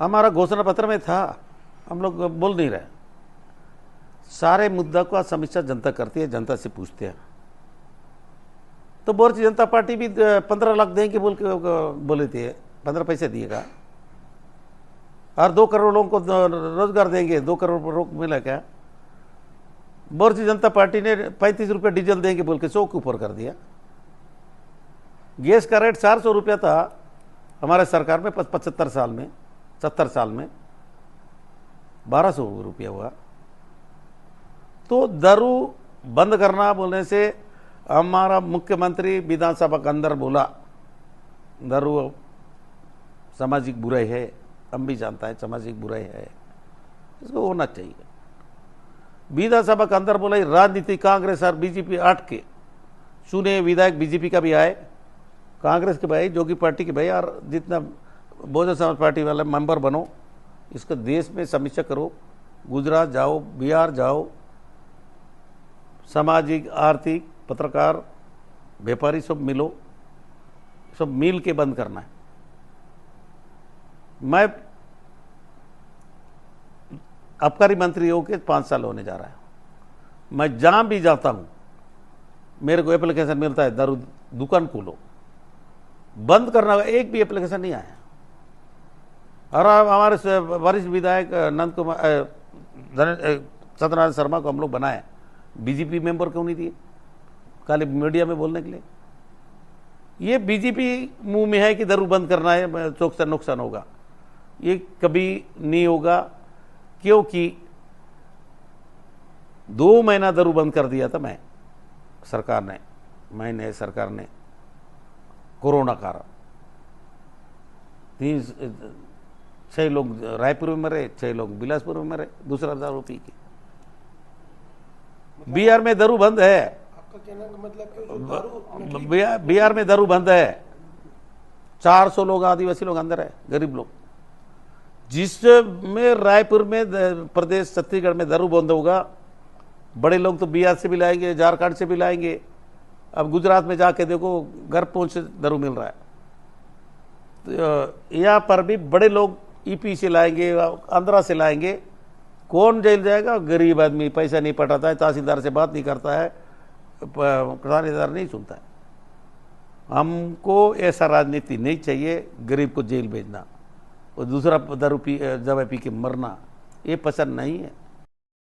हमारा घोषणा पत्र में था, हम लोग बोल नहीं रहे। सारे मुद्दा को समीक्षा जनता करती है, जनता से पूछते हैं। तो भारतीय जनता पार्टी भी 15 लाख देंगे बोल के बोले थे, 15 पैसे दिएगा, और 2 करोड़ लोगों को रोजगार देंगे, 2 करोड़ रोक मिला क्या? भारतीय जनता पार्टी ने 35 रुपये डीजल देंगे बोल के 100 के ऊपर कर दिया। गैस का रेट 400 रुपया था हमारे सरकार में 75 साल में, 70 साल में 1200 रुपया हुआ। तो दारू बंद करना बोलने से हमारा मुख्यमंत्री विधानसभा के अंदर बोला दारू सामाजिक बुराई है, हम भी जानता है सामाजिक बुराई है, इसको होना चाहिए। विधानसभा के अंदर बोला राजनीति कांग्रेस और बीजेपी 8 के चुने विधायक बीजेपी का भी आए, कांग्रेस के भाई, जोगी पार्टी के भाई, और जितना बहुजन समाज पार्टी वाले मेंबर बनो, इसका देश में समीक्षा करो। गुजरात जाओ, बिहार जाओ, सामाजिक आर्थिक पत्रकार व्यापारी सब मिलो, सब मिल के बंद करना है। मैं आबकारी मंत्री होकर 5 साल होने जा रहा है, मैं जहां भी जाता हूं मेरे को एप्लीकेशन मिलता है दारू दुकान खोलो, बंद करना, एक भी एप्लीकेशन नहीं आया। और हमारे वरिष्ठ विधायक नंद कुमार सत्यनारायण शर्मा को हम लोग बनाए, बीजेपी मेंबर क्यों नहीं दिए खाली मीडिया में बोलने के लिए? ये बीजेपी मुंह में है कि दारू बंद करना है, चौक से नुकसान होगा, ये कभी नहीं होगा। क्योंकि 2 महीना दारू बंद कर दिया था सरकार ने कोरोना कारण। 6 लोग रायपुर में मरे, 6 लोग बिलासपुर में मरे, दूसरा दारू पी के। बिहार में दारू बंद है, आपका कहने का मतलब बिहार में दारू बंद है, 400 लोग आदिवासी लोग अंदर है, गरीब लोग। जिसमें रायपुर में प्रदेश छत्तीसगढ़ में दारू बंद होगा, बड़े लोग तो बिहार से भी लाएंगे, झारखंड से भी लाएंगे। अब गुजरात में जाके देखो, घर पहुंच से दारू मिल रहा है। तो यहाँ पर भी बड़े लोग ईपी से लाएंगे, आंध्रा से लाएंगे। कौन जेल जाएगा? गरीब आदमी, पैसा नहीं पटाता है, तहसीलदार से बात नहीं करता है, तहसीलदार नहीं सुनता है। हमको ऐसा राजनीति नहीं चाहिए, गरीब को जेल भेजना और दूसरा दारू पी दवा पी के मरना, ये पसंद नहीं है।